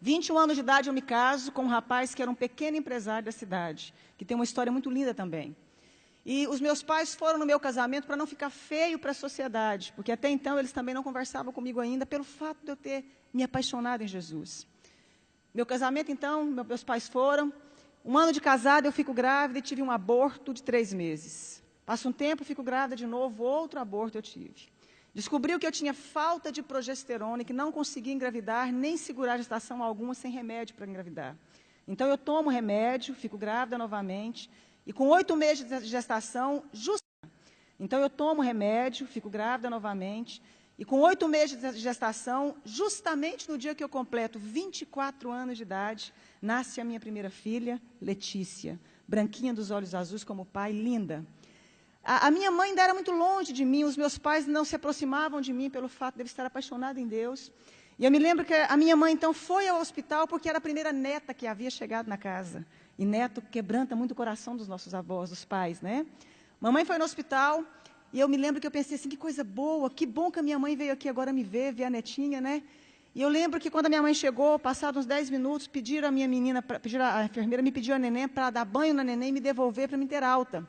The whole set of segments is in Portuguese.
21 anos de idade eu me caso com um rapaz que era um pequeno empresário da cidade, que tem uma história muito linda também. E os meus pais foram no meu casamento para não ficar feio para a sociedade, porque até então eles também não conversavam comigo ainda, pelo fato de eu ter me apaixonado em Jesus. Meu casamento, então, meus pais foram. 1 ano de casada, eu fico grávida e tive um aborto de 3 meses. Passa um tempo, fico grávida de novo, outro aborto eu tive. Descobriu que eu tinha falta de progesterona e que não conseguia engravidar, nem segurar gestação alguma sem remédio para engravidar. Então, eu tomo remédio, fico grávida novamente. E com 8 meses de gestação, então eu tomo remédio, fico grávida novamente, e com 8 meses de gestação, justamente no dia que eu completo 24 anos de idade, nasce a minha primeira filha, Letícia, branquinha dos olhos azuis como o pai, linda. A minha mãe ainda era muito longe de mim, os meus pais não se aproximavam de mim pelo fato de eu estar apaixonada em Deus. E eu me lembro que a minha mãe, então, foi ao hospital porque era a primeira neta que havia chegado na casa. E neto quebranta muito o coração dos nossos avós, dos pais, né? Mamãe foi no hospital e eu me lembro que eu pensei assim, que coisa boa, que bom que a minha mãe veio aqui agora me ver a netinha, né? E eu lembro que quando a minha mãe chegou, passados uns 10 minutos, pediram a minha menina, a enfermeira me pediu a neném para dar banho na neném e me devolver para me ter alta.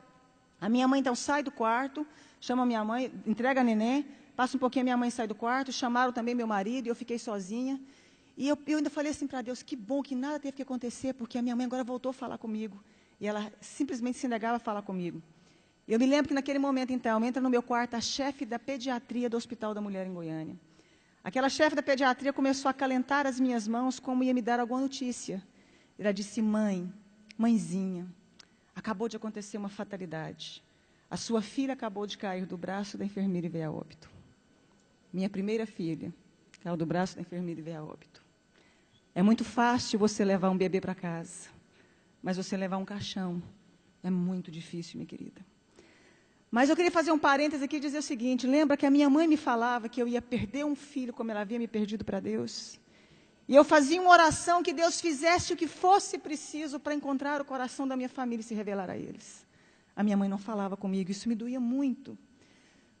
A minha mãe, então, sai do quarto, chama a minha mãe, entrega a neném, passa um pouquinho, a minha mãe sai do quarto, chamaram também meu marido e eu fiquei sozinha. E eu ainda falei assim para Deus, que bom que nada teve que acontecer, porque a minha mãe agora voltou a falar comigo. E ela simplesmente se negava a falar comigo. Eu me lembro que naquele momento, então, entra no meu quarto a chefe da pediatria do Hospital da Mulher em Goiânia. Aquela chefe da pediatria começou a acalentar as minhas mãos como ia me dar alguma notícia. Ela disse, mãezinha, acabou de acontecer uma fatalidade. A sua filha acabou de cair do braço da enfermeira e veio a óbito. Minha primeira filha caiu do braço da enfermeira e veio a óbito. É muito fácil você levar um bebê para casa, mas você levar um caixão é muito difícil, minha querida. Mas eu queria fazer um parêntese aqui e dizer o seguinte, lembra que a minha mãe me falava que eu ia perder um filho como ela havia me perdido para Deus? E eu fazia uma oração que Deus fizesse o que fosse preciso para encontrar o coração da minha família e se revelar a eles. A minha mãe não falava comigo, isso me doía muito.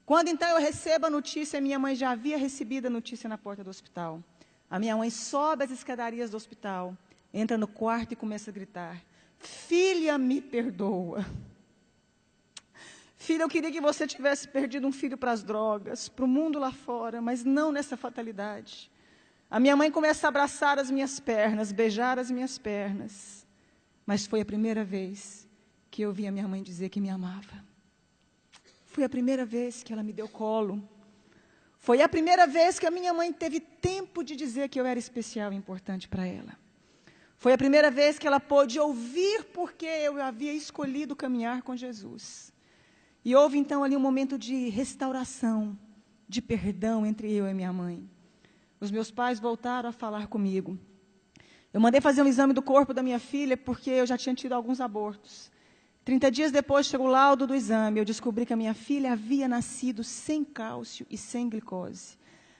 Quando então eu recebo a notícia, minha mãe já havia recebido a notícia na porta do hospital. A minha mãe sobe as escadarias do hospital, entra no quarto e começa a gritar, filha, me perdoa. Filha, eu queria que você tivesse perdido um filho para as drogas, para o mundo lá fora, mas não nessa fatalidade. A minha mãe começa a abraçar as minhas pernas, beijar as minhas pernas. Mas foi a primeira vez que eu vi a minha mãe dizer que me amava. Foi a primeira vez que ela me deu colo. Foi a primeira vez que a minha mãe teve tempo de dizer que eu era especial e importante para ela. Foi a primeira vez que ela pôde ouvir porque eu havia escolhido caminhar com Jesus. E houve então ali um momento de restauração, de perdão entre eu e minha mãe. Os meus pais voltaram a falar comigo. Eu mandei fazer um exame do corpo da minha filha porque eu já tinha tido alguns abortos. 30 dias depois chegou o laudo do exame. Eu descobri que a minha filha havia nascido sem cálcio e sem glicose.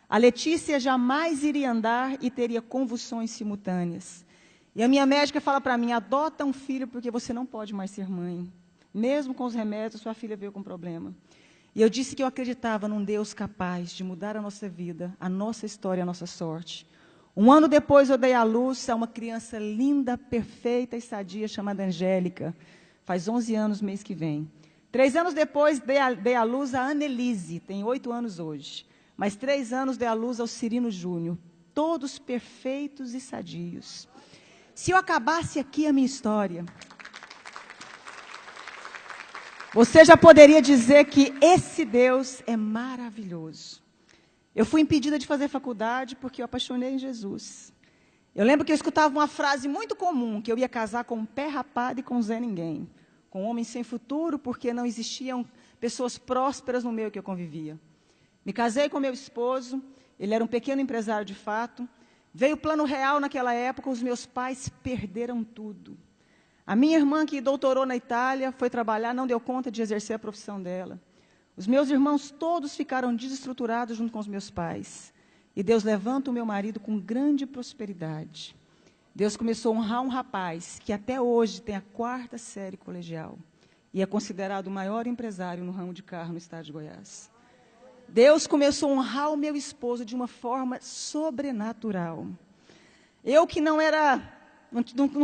A Letícia jamais iria andar e teria convulsões simultâneas. E a minha médica fala para mim, adota um filho porque você não pode mais ser mãe. Mesmo com os remédios, sua filha veio com problema. E eu disse que eu acreditava num Deus capaz de mudar a nossa vida, a nossa história, a nossa sorte. 1 ano depois eu dei à luz a uma criança linda, perfeita e sadia, chamada Angélica. Faz 11 anos, mês que vem. 3 anos depois, dei à luz a Annelise, tem 8 anos hoje. Mas 3 anos dei à luz ao Cirino Júnior. Todos perfeitos e sadios. Se eu acabasse aqui a minha história, você já poderia dizer que esse Deus é maravilhoso. Eu fui impedida de fazer faculdade porque eu apaixonei em Jesus. Eu lembro que eu escutava uma frase muito comum, que eu ia casar com um pé rapado e com um Zé Ninguém. Com um homem sem futuro, porque não existiam pessoas prósperas no meio que eu convivia. Me casei com meu esposo, ele era um pequeno empresário de fato. Veio o Plano Real naquela época, os meus pais perderam tudo. A minha irmã, que doutorou na Itália, foi trabalhar, não deu conta de exercer a profissão dela. Os meus irmãos todos ficaram desestruturados junto com os meus pais. E Deus levanta o meu marido com grande prosperidade. Deus começou a honrar um rapaz que até hoje tem a 4ª série colegial. E é considerado o maior empresário no ramo de carro no estado de Goiás. Deus começou a honrar o meu esposo de uma forma sobrenatural. Eu que não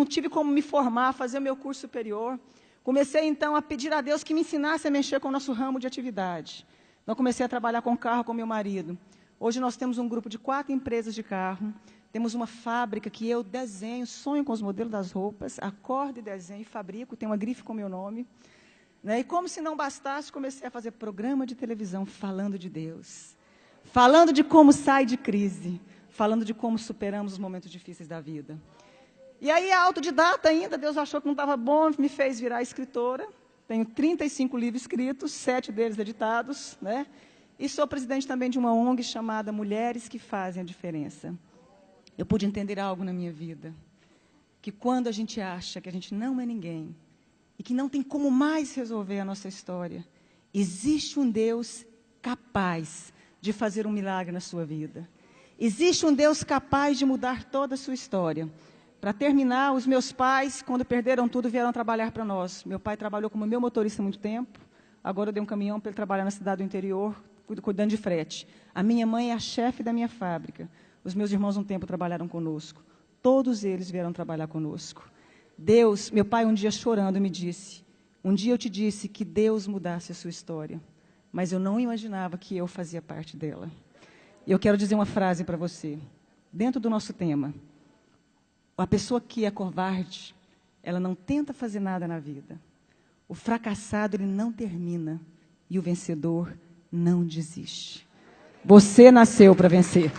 tive como me formar, fazer o meu curso superior, comecei então a pedir a Deus que me ensinasse a mexer com o nosso ramo de atividade. Então comecei a trabalhar com carro com meu marido. Hoje nós temos um grupo de 4 empresas de carro, temos uma fábrica que eu desenho, sonho com os modelos das roupas, acordo e desenho e fabrico, tem uma grife com meu nome. Né? E como se não bastasse, comecei a fazer programa de televisão falando de Deus, falando de como sai de crise, falando de como superamos os momentos difíceis da vida. E aí, autodidata ainda, Deus achou que não estava bom, me fez virar escritora. Tenho 35 livros escritos, 7 deles editados, né? E sou presidente também de uma ONG chamada Mulheres que Fazem a Diferença. Eu pude entender algo na minha vida, que quando a gente acha que a gente não é ninguém, e que não tem como mais resolver a nossa história, existe um Deus capaz de fazer um milagre na sua vida. Existe um Deus capaz de mudar toda a sua história. Para terminar, os meus pais, quando perderam tudo, vieram trabalhar para nós. Meu pai trabalhou como meu motorista há muito tempo, agora eu dei um caminhão para ele trabalhar na cidade do interior, cuidando de frete. A minha mãe é a chefe da minha fábrica. Os meus irmãos um tempo trabalharam conosco. Todos eles vieram trabalhar conosco. Deus, meu pai um dia chorando me disse, um dia eu te disse que Deus mudasse a sua história, mas eu não imaginava que eu fazia parte dela. Eu quero dizer uma frase para você, dentro do nosso tema. A pessoa que é covarde, ela não tenta fazer nada na vida. O fracassado, ele não termina, e o vencedor não desiste. Você nasceu para vencer.